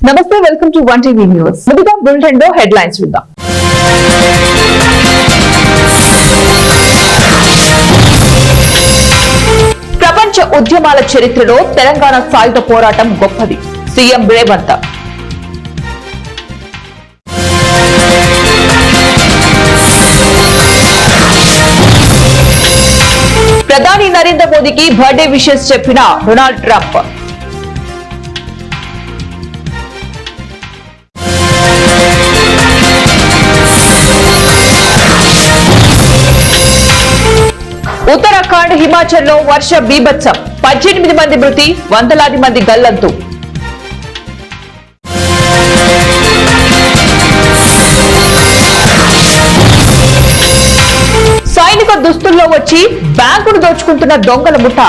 నమస్తే, welcome to one TV news. ముందుగా bulletin లో హెడ్లైన్స్ చూద్దాం. ప్రపంచ ఉద్యమాల చరిత్రలో తెలంగాణ సాయుధ పోరాటం గొప్పది, సీఎం రేవంత్. ప్రధాని నరేంద్ర మోదీకి బర్త్డే విషెస్ చెప్పిన డొనాల్డ్ ట్రంప్. ఉత్తరాఖండ్, హిమాచల్ లో వర్ష బీభత్సం, 18 మంది మృతి, వందలాది మంది గల్లంతు. సైనిక దుస్తుల్లో వచ్చి బ్యాంకును దోచుకుంటున్న దొంగల ముఠా.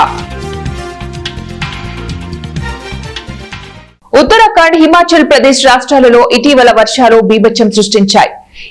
ఉత్తరాఖండ్, హిమాచల్ ప్రదేశ్ రాష్ట్రాలలో ఇటీవల వర్షాలు బీభత్సం సృష్టించాయి.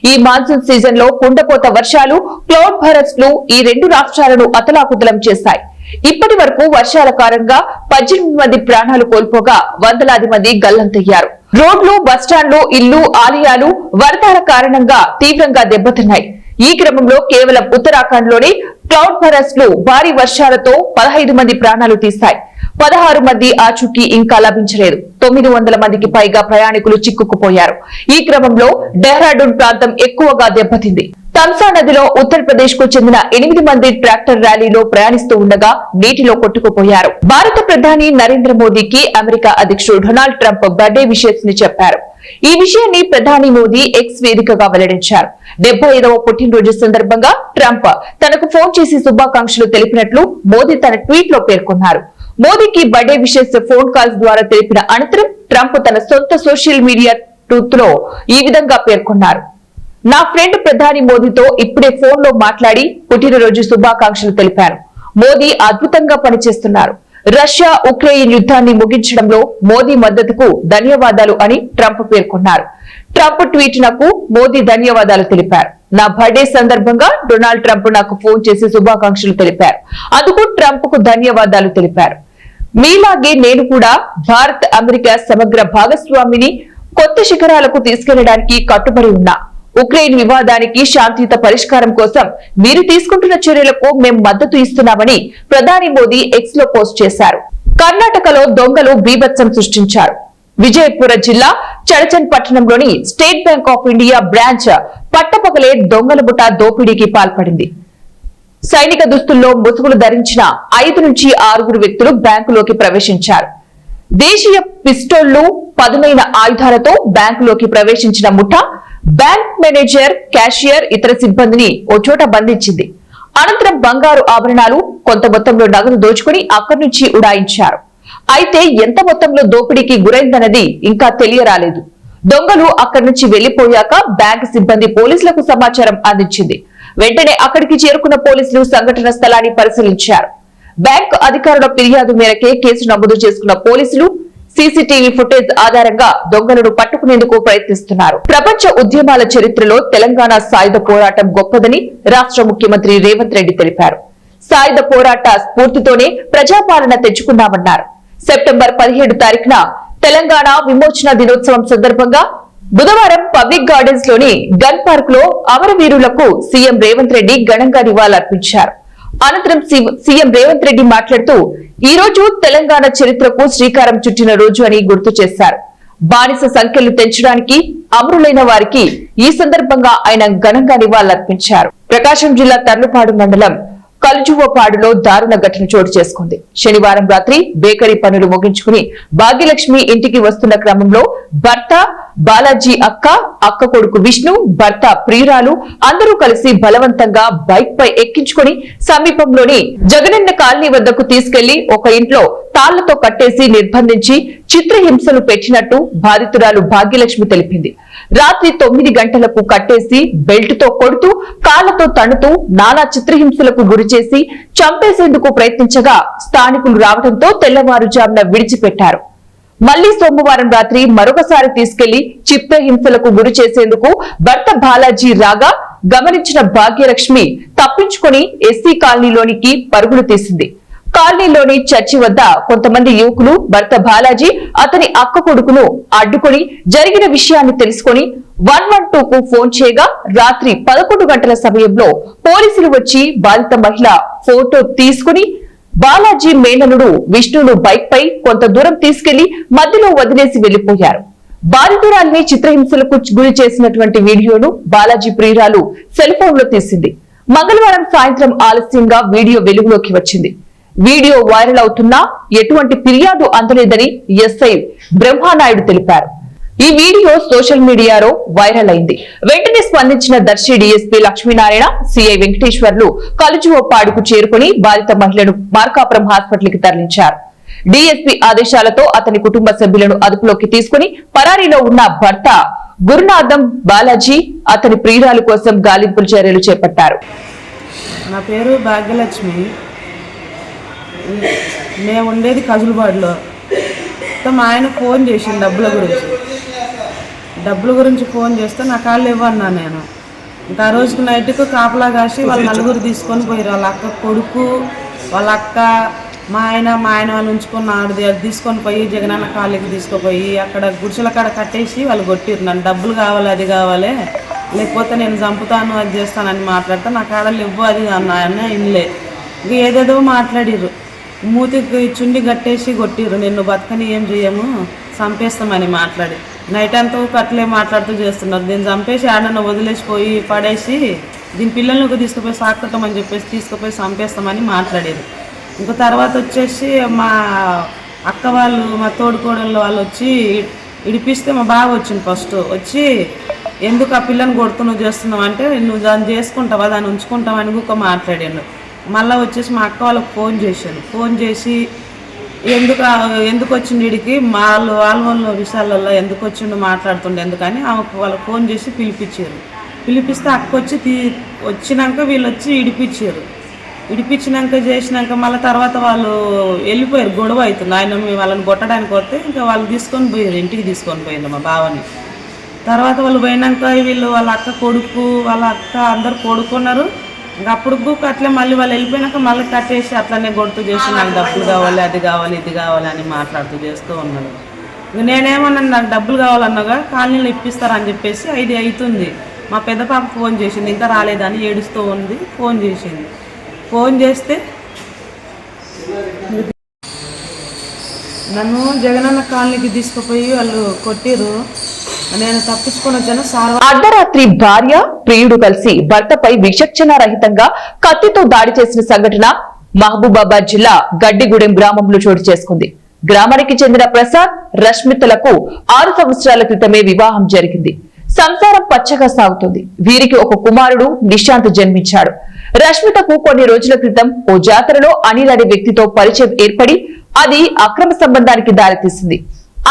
ఈ మాన్సూన్ సీజన్ లో కుండపోత వర్షాలు, క్లౌడ్ బరస్ట్లు ఈ రెండు రాష్ట్రాలను అతలాకుతలం చేశాయి. ఇప్పటి వరకు వర్షాల కారణంగా 18 మంది ప్రాణాలు కోల్పోగా వందలాది మంది గల్లంతయ్యారు. రోడ్లు, బస్టాండ్లు, ఇళ్లు, ఆలయాలు వరదల కారణంగా తీవ్రంగా దెబ్బతిన్నాయి. ఈ క్రమంలో కేవలం ఉత్తరాఖండ్ లోని క్లౌడ్ బరస్ట్లు భారీ వర్షాలతో 15 మంది ప్రాణాలు తీశాయి. 16 మంది ఆచూకీ ఇంకా లభించలేదు. 900 మందికి పైగా ప్రయాణికులు చిక్కుకుపోయారు. ఈ క్రమంలో డెహ్రాడూన్ ప్రాంతం ఎక్కువగా దెబ్బతింది. తమ్సా నదిలో ఉత్తరప్రదేశ్ కు చెందిన 8 మంది ట్రాక్టర్ ర్యాలీలో ప్రయాణిస్తూ ఉండగా నీటిలో కొట్టుకుపోయారు. భారత ప్రధాని నరేంద్ర మోదీకి అమెరికా అధ్యక్షుడు డొనాల్డ్ ట్రంప్ బర్త్డే విషెస్ ని చెప్పారు. ఈ విషయాన్ని ప్రధాని మోదీ ఎక్స్ వేదికగా వెల్లడించారు. 75వ పుట్టినరోజు సందర్భంగా ట్రంప్ తనకు ఫోన్ చేసి శుభాకాంక్షలు తెలిపినట్లు మోదీ తన ట్వీట్ లో పేర్కొన్నారు. మోదీకి బర్త్డే విషెస్ ఫోన్ కాల్స్ ద్వారా తెలిపిన అనంతరం ట్రంప్ తన సొంత సోషల్ మీడియా ట్వీట్ లో ఈ విధంగా పేర్కొన్నారు. నా ఫ్రెండ్ ప్రధాని మోదీతో ఇప్పుడే ఫోన్ లో మాట్లాడి పుట్టినరోజు శుభాకాంక్షలు తెలిపాను. మోదీ అద్భుతంగా పనిచేస్తున్నారు. రష్యా ఉక్రెయిన్ యుద్ధాన్ని ముగించడంలో మోదీ మద్దతుకు ధన్యవాదాలు అని ట్రంప్ పేర్కొన్నారు. ట్రంప్ ట్వీట్ నాకు మోదీ ధన్యవాదాలు తెలిపారు. నా బర్త్డే సందర్భంగా డొనాల్డ్ ట్రంప్ నాకు ఫోన్ చేసి శుభాకాంక్షలు తెలిపారు. అందుకు ట్రంప్ కు ధన్యవాదాలు తెలిపారు. మీలాగే నేను కూడా భారత్ అమెరికా సమగ్ర భాగస్వామిని కొత్త శిఖరాలకు తీసుకెళ్లడానికి కట్టుబడి ఉన్నా. ఉక్రెయిన్ వివాదానికి శాంతియుత పరిష్కారం కోసం మీరు తీసుకుంటున్న చర్యలకు మేం మద్దతు ఇస్తున్నామని ప్రధాని మోదీ ఎక్స్ లో పోస్ట్ చేశారు. కర్ణాటకలో దొంగలు బీభత్సం సృష్టించారు. విజయపుర జిల్లా చడచన్ పట్టణంలోని state bank of India branch పట్టపగలే దొంగల ముఠా దోపిడీకి పాల్పడింది. సైనిక దుస్తుల్లో ముసుగులు ధరించిన 5 నుంచి 6 వ్యక్తులు బ్యాంకులోకి ప్రవేశించారు. దేశీయ పిస్టోళ్లు, పదునైన ఆయుధాలతో బ్యాంకులోకి ప్రవేశించిన ముఠా బ్యాంక్ మేనేజర్, క్యాషియర్, ఇతర సిబ్బందిని ఓ చోట బంధించింది. అనంతరం బంగారు ఆభరణాలు, కొంత మొత్తంలో నగదు దోచుకుని అక్కడి నుంచి ఉడాయించారు. అయితే ఎంత మొత్తంలో దోపిడీకి గురైందన్నది ఇంకా తెలియరాలేదు. దొంగలు అక్కడి నుంచి వెళ్లిపోయాక బ్యాంక్ సిబ్బంది పోలీసులకు సమాచారం అందించింది. వెంటనే అక్కడికి చేరుకున్న పోలీసులు సంఘటన స్థలాన్ని పరిశీలించారు. బ్యాంక్ అధికారుల ఫిర్యాదు మేరకే కేసు నమోదు చేసుకున్న పోలీసులు సీసీటీవీ ఫుటేజ్ ఆధారంగా దొంగలను పట్టుకునేందుకు ప్రయత్నిస్తున్నారు. ప్రపంచ ఉద్యమాల చరిత్రలో తెలంగాణ సాయుధ పోరాటం గొప్పదని రాష్ట్ర ముఖ్యమంత్రి రేవంత్ రెడ్డి తెలిపారు. సాయుధ పోరాట స్ఫూర్తితోనే ప్రజాపాలన తెచ్చుకున్నామన్నారు. సెప్టెంబర్ 17 తారీఖున తెలంగాణ విమోచన దినోత్సవం సందర్భంగా బుధవారం పబ్లిక్ గార్డెన్స్ లోని గన్ పార్క్ లో అమరవీరులకు సీఎం రేవంత్ రెడ్డి ఘనంగా నివాళులర్పించారు. అనంతరం సీఎం రేవంత్ రెడ్డి మాట్లాడుతూ ఈ రోజు తెలంగాణ చరిత్రకు శ్రీకారం చుట్టిన రోజు అని గుర్తు చేశారు. బానిస సంఖ్యలు తెంచడానికి అమరులైన వారికి ఈ సందర్భంగా ఆయన ఘనంగా నివాళులర్పించారు. ప్రకాశం జిల్లా తర్లుపాడు మండలం కలుజువపాడులో దారుణ ఘటన చోటు చేసుకుంది. శనివారం రాత్రి బేకరీ పనులు ముగించుకుని భాగ్యలక్ష్మి ఇంటికి వస్తున్న క్రమంలో భర్త బాలాజీ, అక్క కొడుకు విష్ణు, భర్త ప్రియురాలు అందరూ కలిసి బలవంతంగా బైక్ పై ఎక్కించుకుని సమీపంలోని జగనన్న కాలనీ వద్దకు తీసుకెళ్లి ఒక ఇంట్లో తాళ్లతో కట్టేసి నిర్బంధించి చిత్రహింసలు పెట్టినట్టు బాధితురాలు భాగ్యలక్ష్మి తెలిపింది. రాత్రి 9 గంటలకు కట్టేసి బెల్ట్ తో కొడుతూ, కాళ్లతో తన్నుతూ నానా చిత్రహింసలకు గురిచేసి చంపేసేందుకు ప్రయత్నించగా స్థానికులు రావడంతో తెల్లవారుజామున విడిచిపెట్టారు. మళ్లీ సోమవారం రాత్రి మరొకసారి తీసుకెళ్లి చిత్రహింసలకు గురి చేసేందుకు భర్త బాలాజీ రాగా గమనించిన భాగ్యలక్ష్మి తప్పించుకుని ఎస్సీ కాలనీలోనికి పరుగులు తీసింది. కాలనీలోని చర్చి వద్ద కొంతమంది యువకులు భర్త బాలాజీ అతని అక్క కొడుకును అడ్డుకుని జరిగిన విషయాన్ని తెలుసుకుని 112 కు ఫోన్ చేయగా రాత్రి 11 గంటల సమయంలో పోలీసులు వచ్చి బాధిత మహిళ ఫోటో తీసుకుని బాలాజీ మేనలుడు విష్ణును బైక్ పై కొంత దూరం తీసుకెళ్లి మధ్యలో వదిలేసి వెళ్లిపోయారు. బాధితురాల్ని చిత్రహింసలకు గురి చేసినటువంటి వీడియోను బాలాజీ ప్రియురాలు సెల్ ఫోన్ లో తీసింది. మంగళవారం సాయంత్రం ఆలస్యంగా వీడియో వెలుగులోకి వచ్చింది. వీడియో వైరల్ అవుతున్నా ఎటువంటి ఫిర్యాదు అందలేదని ఎస్ఐ బ్రహ్మానాయుడు తెలిపారు. ఈ వీడియో సోషల్ మీడియాలో వైరల్ అయింది. వెంటనే స్పందించిన దర్శి డీఎస్పీ లక్ష్మీనారాయణ, సిఐ వెంకటేశ్వర్లు కలుజువపాడుకు చేరుకుని బాధిత మహిళను మార్కాపురం హాస్పిటల్ కి తరలించారు. డీఎస్పీ ఆదేశాలతో అతని కుటుంబ సభ్యులను అదుపులోకి తీసుకుని పరారీలో ఉన్న భర్త గురునాథం బాలాజీ అతని ప్రియురాలు కోసం గాలింపుల చర్యలు చేపట్టారు. నా పేరు భాగ్యలక్ష్మి. మేము ఉండేది కజులబాడులో. మా ఆయన ఫోన్ చేసిండు డబ్బుల గురించి ఫోన్ చేస్తే నా కాళ్ళు ఇవ్వన్నా నేను. ఇంకా ఆ రోజుకి నైట్కు కాపలా కాసి వాళ్ళ నలుగురు తీసుకొని పోయారు. వాళ్ళ అక్క కొడుకు, వాళ్ళ అక్క, మా ఆయన వాళ్ళు ఉంచుకున్న ఆడది అది తీసుకొని పోయి జగనన్న కాళ్ళకి తీసుకుపోయి అక్కడ గుడిసెల కాడ కట్టేసి వాళ్ళు కొట్టిరు. నన్ను డబ్బులు కావాలి, అది కావాలి, లేకపోతే నేను చంపుతాను, అది చేస్తానని మాట్లాడితే నా కాడలు ఇవ్వు అది అన్న ఇన్లే. ఇంక ఏదేదో మాట్లాడిర్రు. మూతికి చుండి కట్టేసి కొట్టిర్రు. నిన్ను బతకని ఏం చేయము, చంపేస్తామని మాట్లాడి నైట్ అంతా అట్లే మాట్లాడుతూ చేస్తున్నారు. దీన్ని చంపేసి ఆడన్న వదిలేసిపోయి పడేసి దీని పిల్లలకు తీసుకుపోయి సాకుతామని చెప్పేసి తీసుకుపోయి చంపేస్తామని మాట్లాడారు. ఇంకో తర్వాత వచ్చేసి మా అక్క వాళ్ళు, మా తోడుకోడళ్ళు వాళ్ళు వచ్చి ఇడిపిస్తే మా బావ వచ్చింది. ఫస్ట్ వచ్చి ఎందుకు ఆ పిల్లని కొడుతున్నావు చేస్తున్నావు అంటే నువ్వు దాన్ని చేసుకుంటావా, దాన్ని ఉంచుకుంటావని కూడా మాట్లాడాను. మళ్ళీ వచ్చేసి మా అక్క వాళ్ళకి ఫోన్ చేసి ఎందుకు వచ్చిండు వీడికి వాళ్ళ విషయాలలో ఎందుకు వచ్చిండు మాట్లాడుతుండే ఎందుకని ఆమెకు వాళ్ళకి ఫోన్ చేసి పిలిపిస్తే అక్క వచ్చి వచ్చినాక వీళ్ళు వచ్చి ఇడిపించినాక చేసినాక మళ్ళీ తర్వాత వాళ్ళు వెళ్ళిపోయారు. గొడవ అవుతుంది. ఆయన వాళ్ళని కొట్టడానికి వస్తే ఇంకా వాళ్ళు తీసుకొని పోయారు, ఇంటికి తీసుకొని పోయిండు మా బావని. తర్వాత వాళ్ళు పోయినాక వీళ్ళు వాళ్ళ అక్క కొడుకు, వాళ్ళ అక్క అందరు కొడుకున్నారు. ఇంకా అప్పుడు అట్లే మళ్ళీ వాళ్ళు వెళ్ళిపోయినాక మళ్ళీ కట్టేసి అట్లనే కొడుతూ చేసి నాకు డబ్బులు కావాలి, అది కావాలి, ఇది కావాలి అని మాట్లాడుతూ చేస్తూ ఉన్నాడు. ఇంక నేనేమన్నా నాకు డబ్బులు కావాలన్నాగా కాలనీలో ఇప్పిస్తారని చెప్పేసి 5 అవుతుంది. మా పెద్ద పాప ఫోన్ చేసింది, ఇంకా రాలేదని ఏడుస్తూ ఉంది. ఫోన్ చేస్తే నన్ను జగనన్న కాలనీకి తీసుకుపోయి వాళ్ళు కొట్టిరు. నేను తప్పించుకొని వచ్చాను. అర్ధరాత్రి భార్య ప్రియుడు కలిసి భర్తపై విచక్షణ రహితంగా కత్తితో దాడి చేసిన సంఘటన మహబూబాబాద్ జిల్లా గడ్డిగూడెం గ్రామంలో చోటు చేసుకుంది. గ్రామానికి చెందిన ప్రసాద్, రష్మితలకు 6 సంవత్సరాల క్రితమే వివాహం జరిగింది. సంసారం పచ్చగా సాగుతుంది. వీరికి ఒక కుమారుడు నిశాంత్ జన్మించాడు. రష్మితకు కొన్ని రోజుల క్రితం ఓ జాతరలో అనిల్ అనే వ్యక్తితో పరిచయం ఏర్పడి అది అక్రమ సంబంధానికి దారితీసింది.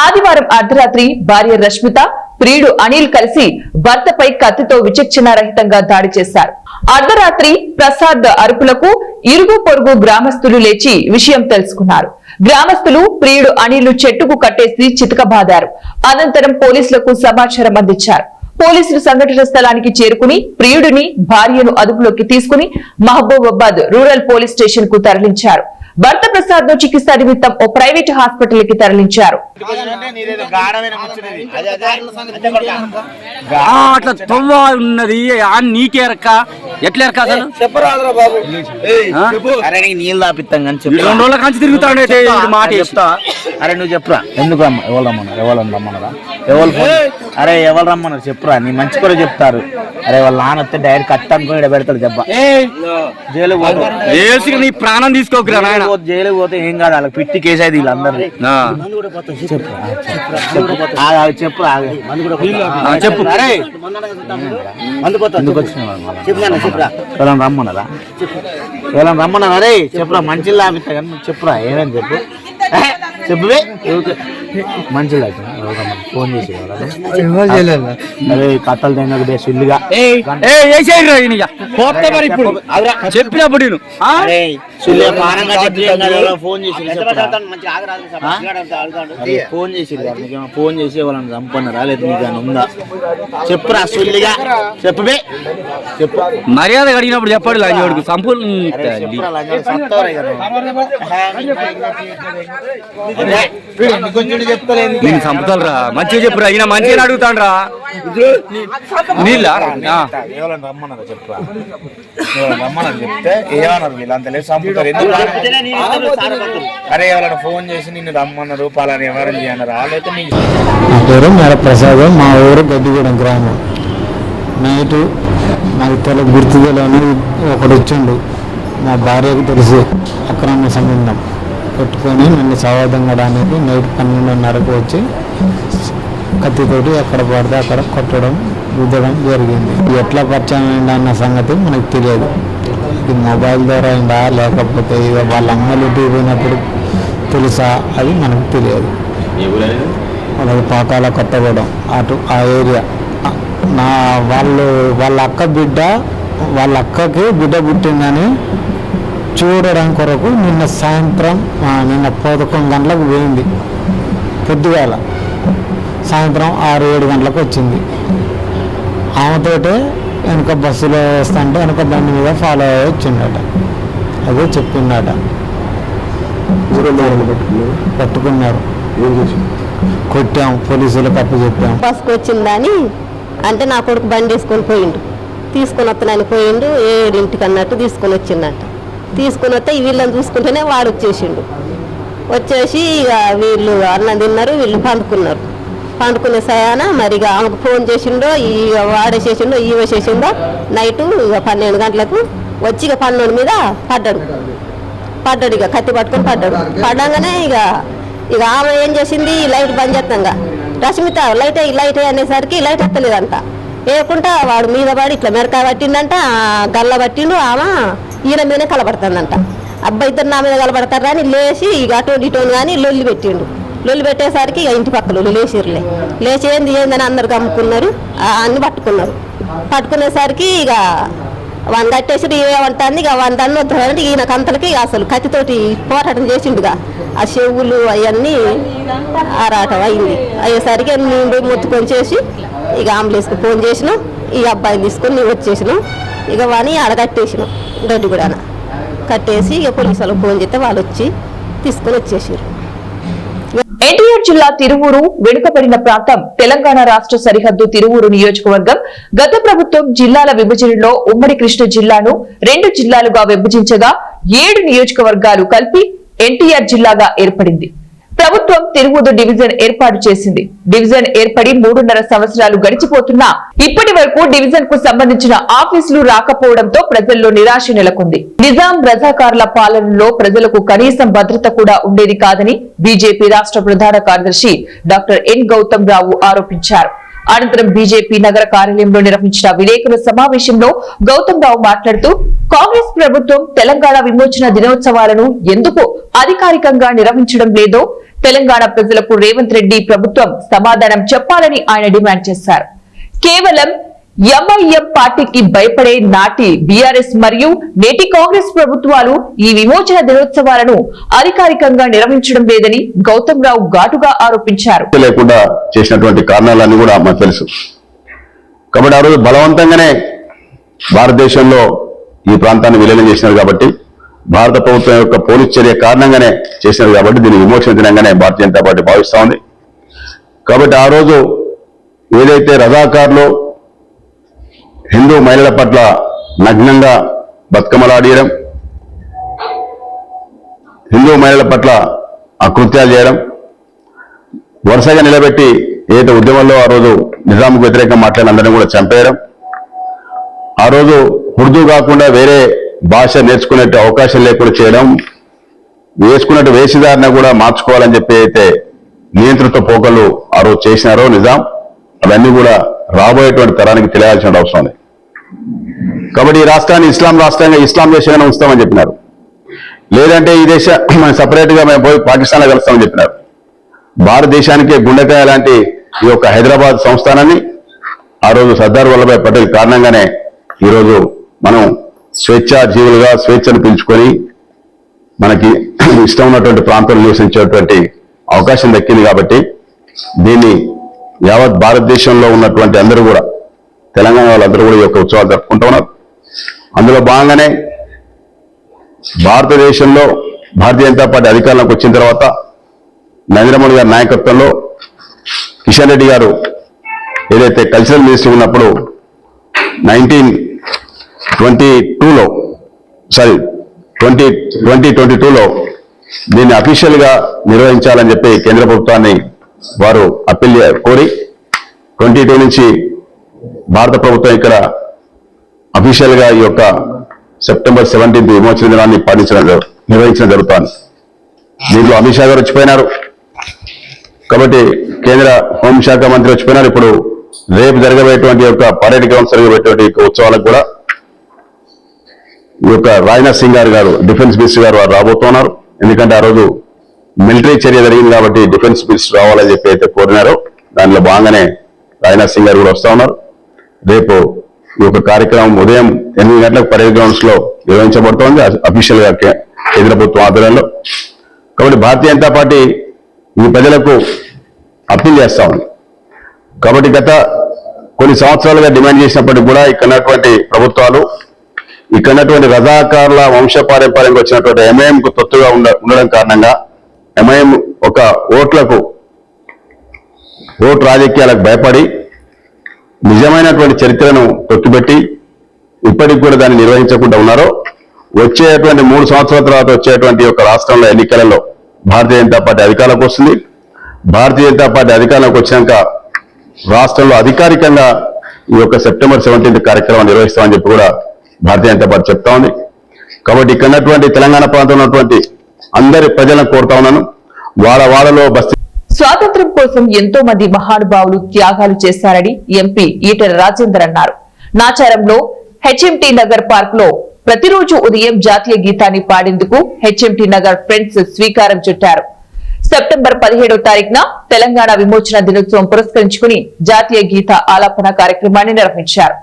ఆదివారం అర్ధరాత్రి భార్య రష్మిత, ప్రియుడు అనిల్ కలిసి భర్తపై కత్తితో విచక్షణ రహితంగా దాడి చేశారు. అర్ధరాత్రి ప్రసాద్ అరుపులకు ఇరుగు పొరుగు గ్రామస్తులు లేచి విషయం తెలుసుకున్నారు. గ్రామస్తులు ప్రియుడు అనిల్ చెట్టుకు కట్టేసి చితకబాదారు. అనంతరం పోలీసులకు సమాచారం అందించారు. పోలీసులు సంఘటన స్థలానికి చేరుకుని ప్రియుడిని, భార్యను అదుపులోకి తీసుకుని మహబూబాబాద్ రూరల్ పోలీస్ స్టేషన్ కు తరలించారు. భర్త ప్రసాద్ ను చికిత్స నిమిత్తం ఓ ప్రైవేట్ హాస్పిటల్ కి తరలించారు. అట్లా తొవ్వ ఉన్నది నీకేరక్క ఎట్లేరక్క అసలు చెప్పరాదురా బాబు. అరే నీకు నీళ్ళు తాపిస్తాం కానీ చెప్పు. 2 రోజుల కంచి తిరుగుతాడు మాట చెప్తా. అరే నువ్వు చెప్పురా, ఎందుకు ఎవరు రమ్మన్నారా అరే ఎవరు రమ్మన్నారు చెప్పురా, నీ మంచి కూడా చెప్తారు. అరే వాళ్ళ నాన్న వస్తే డైరెక్ట్ కట్ అనుకుని ఇక్కడ పెడతాడు దెబ్బ. జైలుకి పోతే నీ ప్రాణం తీసుకోకురా నాయన. జైలుకి పోతే ఏం కాదు, వాళ్ళకి పిట్టి కేసు అయితే వీళ్ళందరూ. చెప్పురా చెప్పు. అరే ఎందుకు వచ్చిన రమ్మన్నారా? రమ్మన్నారా? అరే చెప్పురా, మంచిగా లాపిస్తా కానీ చెప్పురా ఏమేమి చెప్పు. చెప్పు మంచిగా ఫోన్ చేసి అదే కథలు తినకు బే సుల్లిగా చెప్పినప్పుడు ఫోన్ చేసి ఫోన్ చేసి వాళ్ళని చంపన్నారా లేదు నీకు ఉందా చెప్పురా సుల్లిగా చెప్పే చెప్పు మర్యాద అడిగినప్పుడు చెప్పాడు లంజోడికి సంపూర్ణ నేను చంపుతారా మంచిగా చెప్పురా ఈయన మంచిగా అడుగుతాడు రా నీళ్ళ రమ్మన్నారా చెప్పురా రమ్మన్నారు చెప్తే ఏమన్నారు వీళ్ళంతా లేదు చంపుతారు ఎందుకు అరే ఎవరైనా ఫోన్ చేసి నిన్ను రమ్మన్నారు పలాని ఎవరైనా చేయన్నారు వాళ్ళైతే నీకు నా పేరు మేర ప్రసాద్, మా ఊరు గడ్డిగూడెం గ్రామం. నైటు నాకు గుర్తు తెలియని ఒకడు వచ్చిండు, మా భార్యకు తెలిసి అక్రమ సంబంధం పెట్టుకొని నన్ను సవాదంగడానికి నైట్ 12:30కు వచ్చి కత్తితోటి ఎక్కడ పడితే అక్కడ కొట్టడం రుద్దడం జరిగింది. ఎట్లా పరిచయం అయిందా అన్న సంగతి మనకు తెలియదు. ఇది మొబైల్ ద్వారా అయిందా లేకపోతే ఇక వాళ్ళ అమ్మలు ఇంటికి పోయినప్పుడు తెలుసా అది మనకు తెలియదు. వాళ్ళకి పాకాల కొత్తగూడెం అటు ఆ ఏరియా. వాళ్ళ అక్కకి బిడ్డ పుట్టిందని చూడడం కొరకు నిన్న సాయంత్రం 11 గంటలకు పోయింది. పొద్దుగాల సాయంత్రం 6-7 గంటలకు వచ్చింది. ఆమెతోటే వెనక బస్సులో వస్తుంటే వెనక బండి మీద ఫాలో అయ్యి వచ్చిండట. అదే చెప్పిండట. పట్టుకున్నారు, కొట్టాం, పోలీసులకు అప్పు చెప్పాం. బస్కి వచ్చిందని అంటే నా కొడుకు బండి వేసుకొని పోయిండు, తీసుకొని వస్తానని పోయిండు. 7 అన్నట్టు తీసుకొని వచ్చిందట. తీసుకొని వస్తే వీళ్ళని చూసుకుంటేనే వాడు వచ్చేసిండు. వచ్చేసి ఇక వీళ్ళు అన్నం తిన్నారు, వీళ్ళు పండుకున్నారు. పండుకునే సయాన మరి ఇక ఆమెకు ఫోన్ చేసిండో వాడేసేసిండో వేసేసిండో నైటు ఇక 12 గంటలకు వచ్చి ఇక 12 మీద పడ్డాడు ఇక కత్తి పట్టుకొని పడ్డంగానే ఇక ఆమె ఏం చేసింది, లైట్ బంద్ చేస్తాంగా రష్మిత లైట్ అనేసరికి లైట్ ఎత్తలేదంట. వేయకుండా వాడు మీద పడి ఇట్లా మెరకాయ పట్టిందంట, గల్ల పట్టిండు. ఆమె ఈయన మీదనే కలబడుతుందంట. అబ్బాయి ఇద్దరు నా మీద కలబడతారా అని లేచి ఇక అటోని ఇటోని కానీ లొల్లి పెట్టిండు. లొల్లి పెట్టేసరికి ఇక ఇంటి పక్కన లేచి ఏందని అందరు కమ్ముకున్నారు, అన్ని పట్టుకునేసరికి ఇక వాడిని కట్టేసి ఏమంటుంది. ఇక వాడిని దాన్ని వద్దంటే ఈయన కంతలకి అసలు కత్తితోటి పోరాటం చేసిండుగా. ఆ చెవులు అవన్నీ ఆరాటం అయ్యేసరికి మేము పోయి మొత్తుకొని చేసి ఇక అంబులెన్స్కి ఫోన్ చేసినాం. ఈ అబ్బాయిని తీసుకొని వచ్చేసినాం. ఇక వాడిని ఆడ కట్టేసినాం, గడ్డి కూడా కట్టేసి ఇక పోలీసు వాళ్ళకి ఫోన్ చేస్తే వాళ్ళు వచ్చి తీసుకొని వచ్చేసారు. ఎన్టీఆర్ జిల్లా తిరువూరు వెనుకబడిన ప్రాంతం తెలంగాణ రాష్ట్ర సరిహద్దు తిరువూరు నియోజకవర్గం గత ప్రభుత్వం జిల్లాల విభజనలో ఉమ్మడి కృష్ణ జిల్లాను 2 జిల్లాలుగా విభజించగా 7 నియోజకవర్గాలు కలిపి ఎన్టీఆర్ జిల్లాగా ఏర్పడింది. ప్రభుత్వం తిరువూరు డివిజన్ ఏర్పాటు చేసింది. డివిజన్ ఏర్పడి 3.5 సంవత్సరాలు గడిచిపోతున్నా ఇప్పటి వరకు డివిజన్ కు సంబంధించిన ఆఫీసులు రాకపోవడంతో ప్రజల్లో నిరాశ నెలకొంది. నిజాం రజాకార్ల పాలనలో ప్రజలకు కనీసం భద్రత కూడా ఉండేది కాదని బీజేపీ రాష్ట్ర ప్రధాన కార్యదర్శి డాక్టర్ ఎన్ గౌతమ్ రావు ఆరోపించారు. అనంతరం బీజేపీ నగర కార్యాలయంలో నిర్వహించిన విలేకరుల సమావేశంలో గౌతమ్ రావు మాట్లాడుతూ కాంగ్రెస్ ప్రభుత్వం తెలంగాణ విమోచన దినోత్సవాలను ఎందుకు అధికారికంగా నిర్వహించడం లేదో తెలంగాణ ప్రజలకు రేవంత్ రెడ్డి ప్రభుత్వం సమాధానం చెప్పాలని ఆయన డిమాండ్ చేశారు. కేవలం ఎంఐఎం పార్టీకి భయపడే నాటి బీఆర్ఎస్ మరియు నేటి కాంగ్రెస్ ప్రభుత్వాలు ఈ విమోచన దినోత్సవాలను అధికారికంగా నిర్వహించడం లేదని గౌతమ్ రావు ఘాటుగా ఆరోపించారు. లేకుండా చేసినటువంటి కారణాలన్నీ కూడా మనకు తెలుసు. కాబట్టి ఆ రోజు బలవంతంగానే భారతదేశంలో ఈ ప్రాంతాన్ని విలీనం చేసినారు కాబట్టి, భారత ప్రభుత్వం యొక్క పోలీస్ చర్య కారణంగానే చేసినారు కాబట్టి దీన్ని విమోచన దినంగానే భారతీయ జనతా పార్టీ భావిస్తా ఉంది. కాబట్టి ఆ రోజు ఏదైతే రజాకార్లు హిందూ మహిళల పట్ల నగ్నంగా బతుకమ్మలాడియడం, హిందూ మహిళల పట్ల అకృత్యాలు చేయడం, వరుసగా నిలబెట్టి ఏదైతే ఉద్యమంలో ఆ రోజు నిజాంకు వ్యతిరేకంగా మాట్లాడిన అందరినీ కూడా చంపేయడం, ఆ రోజు ఉర్దూ కాకుండా వేరే భాష నేర్చుకునే అవకాశం లేకుండా చేయడం, వేసుకున్నట్టు వేషధారణ కూడా మార్చుకోవాలని చెప్పి అయితే నియంత్రిత పోకలు ఆ రోజు చేసినారో నిజాం, అవన్నీ కూడా రాబోయేటువంటి తరానికి తెలియాల్సిన అవసరం ఉంది. కాబట్టి ఈ రాష్ట్రాన్ని ఇస్లాం రాష్ట్రంగా ఇస్లాం దేశంగానే ఉంచుతామని చెప్పినారు. లేదంటే ఈ దేశం సపరేట్గా మేము పోయి పాకిస్తాన్లో కలుస్తామని చెప్పినారు. భారతదేశానికే గుండెకాయ లాంటి ఈ యొక్క హైదరాబాద్ సంస్థానాన్ని ఆ రోజు సర్దార్ వల్లభాయ్ పటేల్ కారణంగానే ఈరోజు మనం స్వేచ్ఛా జీవులుగా స్వేచ్ఛను పిలుచుకొని మనకి ఇష్టం ఉన్నటువంటి ప్రాంతంలో నివసించేటువంటి అవకాశం దక్కింది. కాబట్టి దీన్ని యావత్ భారతదేశంలో ఉన్నటువంటి అందరూ కూడా, తెలంగాణ వాళ్ళందరూ కూడా ఈ యొక్క ఉత్సవాలు జరుపుకుంటూ ఉన్నారు. అందులో భాగంగానే భారతదేశంలో భారతీయ జనతా పార్టీ అధికారంలోకి వచ్చిన తర్వాత నరేంద్ర మోడీ గారి నాయకత్వంలో కిషన్ రెడ్డి గారు ఏదైతే కల్చరల్ మినిస్టర్ ఉన్నప్పుడు 2022లో దీన్ని అఫీషియల్ గా నిర్వహించాలని చెప్పి కేంద్ర ప్రభుత్వాన్ని వారు అప్పీల్ కోరి 22 నుంచి భారత ప్రభుత్వం ఇక్కడ అఫీషియల్ గా ఈ యొక్క సెప్టెంబర్ 17 విమోచన దినాన్ని నిర్వహించడం జరుగుతోంది. దీంట్లో అమిత్ షా గారు వచ్చిపోయినారు కాబట్టి కేంద్ర హోంశాఖ మంత్రి వచ్చిపోయినారు. ఇప్పుడు రేపు జరగబోయేటువంటి యొక్క పరేడ్ గ్రౌండ్ జరగబోయేటువంటి ఉత్సవాలకు కూడా ఈ యొక్క రాజ్నాథ్ సింగ్ గారు డిఫెన్స్ మినిస్టర్ గారు వారు రాబోతున్నారు. ఎందుకంటే ఆ రోజు మిలిటరీ చర్య జరిగింది కాబట్టి డిఫెన్స్ మినిస్టర్ రావాలని చెప్పి అయితే కోరినారో దానిలో భాగంగానే రాజ్నాథ్ సింగ్ గారు కూడా వస్తా ఉన్నారు. రేపు ఈ యొక్క కార్యక్రమం ఉదయం 8 గంటలకు పరేడ్ గ్రౌండ్స్ లో నిర్వహించబడుతోంది అఫీషియల్ గా కేంద్ర ప్రభుత్వం ఆధ్వర్యంలో. కాబట్టి భారతీయ జనతా పార్టీ ఈ ప్రజలకు అప్పీల్ చేస్తా ఉంది. కాబట్టి గత కొన్ని సంవత్సరాలుగా డిమాండ్ చేసినప్పటికీ కూడా ఇక్కడటువంటి ప్రభుత్వాలు, ఇక్కడటువంటి రజాకారుల వంశపారంపర్యంగా వచ్చినటువంటి ఎంఐఎంకు తొత్తుగా ఉండడం కారణంగా ఎంఐఎం ఒక ఓటు రాజకీయాలకు భయపడి నిజమైనటువంటి చరిత్రను తొక్కిపెట్టి ఇప్పటికి కూడా దాన్ని నిర్వహించకుండా ఉన్నారో వచ్చేటువంటి 3 సంవత్సరాల తర్వాత వచ్చేటువంటి యొక్క రాష్ట్రంలో ఎన్నికలలో భారతీయ జనతా పార్టీ అధికారంలోకి వస్తుంది. భారతీయ జనతా పార్టీ అధికారంలోకి వచ్చినాక రాష్ట్రంలో అధికారికంగా ఈ యొక్క సెప్టెంబర్ 17 కార్యక్రమం నిర్వహిస్తామని చెప్పి కూడా భారతీయ జనతా పార్టీ చెప్తా ఉంది. కాబట్టి ఇక్కడ ఉన్నటువంటి తెలంగాణ ప్రాంతంలో ఉన్నటువంటి అందరి ప్రజలను కోరుతా ఉన్నాను, వాడలో బస్తీ స్వాతంత్ర్యం కోసం ఎంతో మంది మహానుభావులు త్యాగాలు చేశారని ఎంపీ ఈటెల రాజేందర్ అన్నారు. నాచారంలో హెచ్ఎంటీ నగర్ పార్క్ లో ప్రతిరోజు ఉదయం జాతీయ గీతాన్ని పాడేందుకు హెచ్ఎంటీ నగర్ ఫ్రెండ్స్ స్వీకారం చుట్టారు. సెప్టెంబర్ 17వ తారీఖున తెలంగాణ విమోచన దినోత్సవం పురస్కరించుకుని జాతీయ గీత ఆలాపన కార్యక్రమాన్ని నిర్వహించారు.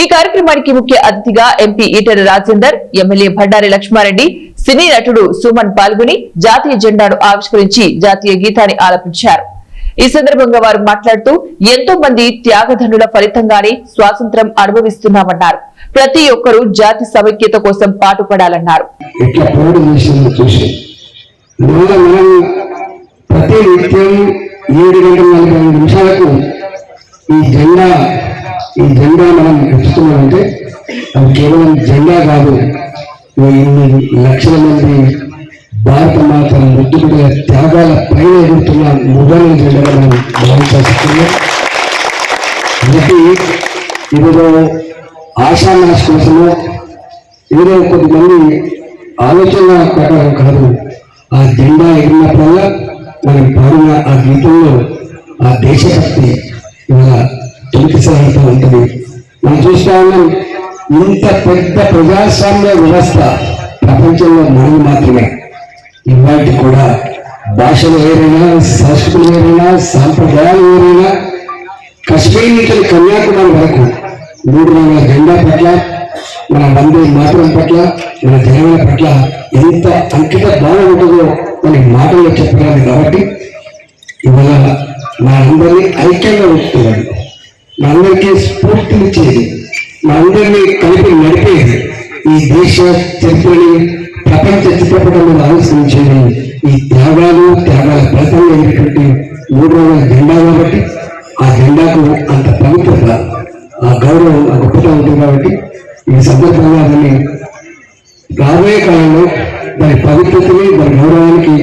ఈ కార్యక్రమానికి ముఖ్య అతిథిగా ఎంపీ ఈటెల రాజేందర్, ఎమ్మెల్యే భండారి లక్ష్మారెడ్డి, సినీ నటుడు సుమన్ పాల్గొని జాతీయ జెండాను ఆవిష్కరించి జాతీయ గీతాన్ని ఆలపించారు. ఈ సందర్భంగా వారు మాట్లాడుతూ ఎంతో మంది త్యాగధనుల ఫలితంగానే స్వాతంత్ర్యం అనుభవిస్తున్నామన్నారు. ప్రతి ఒక్కరూ జాతి సమైక్యత కోసం పాటుపడాలన్నారు. ప్రతి నిత్యం 7:45 ఈ జెండా మనం ఎత్తుతున్నామంటే అది కేవలం జెండా కాదు, ఇన్ని లక్షల మంది భారత మాత ముద్దుబిడ్డ త్యాగాల పైన ఎదుగుతున్న మొదలైన జెండాగా మనం భావిస్తున్నాం. కాబట్టి ఇదిలో ఆశానాశ కోసము ఏదో కొద్దిమంది ఆలోచన ప్రకారం కాదు, ఆ జెండా ఎగిరినప్పుడల్లా మనం పాడిన ఆ గీతంలో ఆ దేశభక్తి ఇవాళ తొలికిసారితో ఉంటుంది. మనం చూస్తా ఉన్నాం, ఇంత పెద్ద ప్రజాస్వామ్య వ్యవస్థ ప్రపంచంలో మనది మాత్రమే. ఇవాటి కూడా భాషలు వేరైనా, సంస్కృతులు వేరైనా, సాంప్రదాయాలు వేరైనా, కశ్మీర్ నుంచి కన్యాకుమారి వరకు 3 రంగుల జెండా పట్ల, మన వందే మాతరం పట్ల, మన జనగణ పట్ల ఎంత అంకిత భావం ఉంటుందో మనకి మాటల్లో చెప్పగలదు. కాబట్టి ఇవాళ మా అందరినీ ఐక్యంగా ఉంచుతున్నాడు, మా అందరికీ స్ఫూర్తినిచ్చేది, మా అందరినీ కలిపి నడిపేది, ఈ దేశ చరిత్రని ప్రపంచ చిత్రపటం మీద ఆలోచించేది ఈ త్యాగాల ఫలితంగా అయినటువంటి 3 రంగుల జెండా. కాబట్టి ఆ జెండాకు అంత పవిత్రత, ఆ గౌరవం, ఆ గొప్పతనం ఉంటుంది. కాబట్టి ఈ సందర్భంగా దాన్ని రాబోయే కాలంలో దాని పవిత్రతని, దాని గౌరవానికి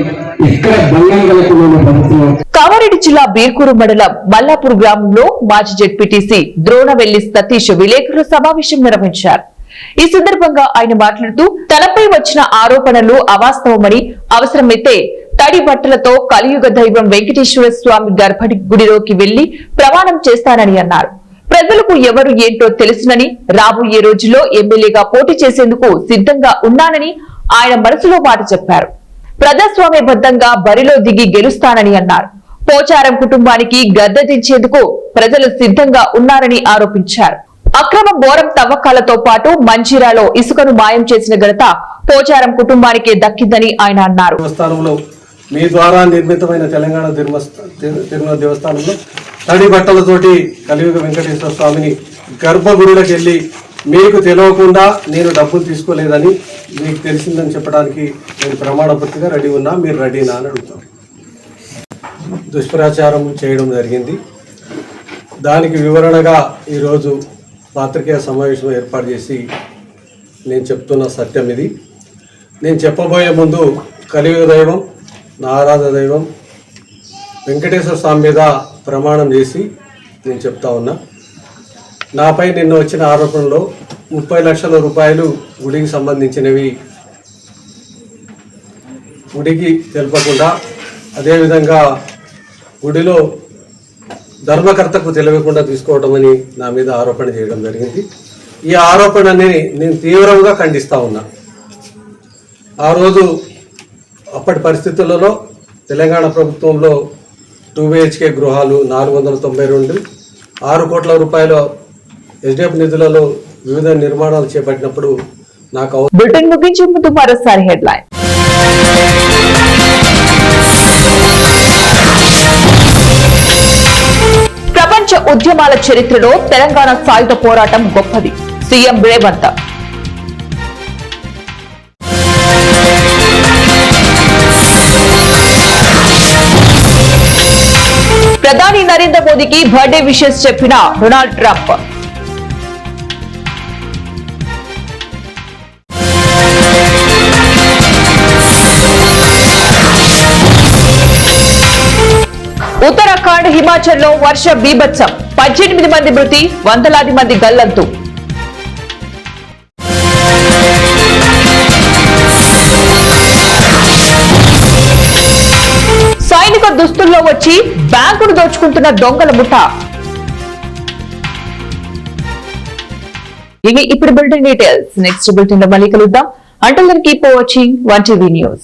ఎక్కడ భంగం కలగకుండా ప్రభుత్వం. కామారెడ్డి జిల్లా బీర్కూరు మండలం మల్లాపూర్ గ్రామంలో మాజీ జెడ్పీటీసీ ద్రోణవెల్లి సతీష్ విలేకరుల సమావేశం నిర్వహించారు. ఈ సందర్భంగా ఆయన మాట్లాడుతూ తనపై వచ్చిన ఆరోపణలు అవాస్తవమని, అవసరమైతే తడి బట్టలతో కలియుగ దైవం వెంకటేశ్వర స్వామి గర్భడి గుడిలోకి వెళ్లి ప్రమాణం చేస్తానని అన్నారు. ప్రజలకు ఎవరు ఏంటో తెలుసునని, రాబోయే రోజుల్లో ఎమ్మెల్యేగా పోటీ చేసేందుకు సిద్ధంగా ఉన్నానని ఆయన మనసులో మాట చెప్పారు. ప్రజాస్వామ్యబద్ధంగా బరిలో దిగి గెలుస్తానని అన్నారు. పోచారం కుటుంబానికి గద్దె దించేందుకు ప్రజలు సిద్ధంగా ఉన్నారని ఆరోపించారు. అక్రమ బోరం తవ్వకాలతో పాటు మంచిరాలో ఇసుకను మాయం చేసిన ఘనత పోచారం కుటుంబానికే దక్కిందని ఆయన అన్నారు. దేవస్థానంలో మీ ద్వారా నిర్మితమైన తెలంగాణ తిరుమల దేవస్థానంలో తడి బట్టలతోటి కలియుగ వెంకటేశ్వర స్వామిని గర్భగుడిలోకి వెళ్ళి మీకు తెలియకుండా నేను డబ్బులు తీసుకోలేదని మీకు తెలిసిందని చెప్పడానికి నేను ప్రమాణపత్రిగా రెడీ ఉన్నా, మీరు రెడీనా అని అడుగుతాం. దుష్ప్రచారం చేయడం జరిగింది. దానికి వివరణగా ఈరోజు పాత్రికేయ సమావేశం ఏర్పాటు చేసి నేను చెప్తున్న సత్యం ఇది. నేను చెప్పబోయే ముందు కలియుగ దైవం, నా ఆరాధ దైవం వెంకటేశ్వర స్వామి మీద ప్రమాణం చేసి నేను చెప్తా ఉన్నా. నాపై నిన్న వచ్చిన ఆరోపణలో 30 లక్షల రూపాయలు గుడికి సంబంధించినవి గుడికి తెలపకుండా, అదేవిధంగా గుడిలో ధర్మకర్తకు తెలియకుండా తీసుకోవడం అని నా మీద ఆరోపణ చేయడం జరిగింది. ఈ ఆరోపణని నేను తీవ్రంగా ఖండిస్తూ ఉన్నా. ఆ రోజు అప్పటి పరిస్థితులలో తెలంగాణ ప్రభుత్వంలో 2 BHK గృహాలు 492, 6 కోట్ల రూపాయల ఎస్డిఎఫ్ నిధులలో వివిధ నిర్మాణాలు చేపట్టినప్పుడు నాకు బులెటిన్ ముగించే ముందు మరోసారి హెడ్లైన్. ప్రపంచ ఉద్యమాల చరిత్రలో తెలంగాణ సాయుధ పోరాటం గొప్పది, సీఎం రేవంత్. ప్రధాని నరేంద్ర మోదీకి బర్త్డే విషెస్ చెప్పిన డొనాల్డ్ ట్రంప్. ఉత్తరాఖండ్, హిమాచల్ లో వర్ష బీభత్సం, 18 మంది మృతి, వందలాది మంది గల్లంతు. సైనిక దుస్తుల్లో వచ్చి బ్యాంకును దోచుకుంటున్న దొంగల ముఠా. ఇవి ఇప్పుడు బులెటిన్ డీటెయిల్స్. నెక్స్ట్ బులెటిన్ లో మళ్ళీ కలుద్దాం. Until then keep watching 1TV news.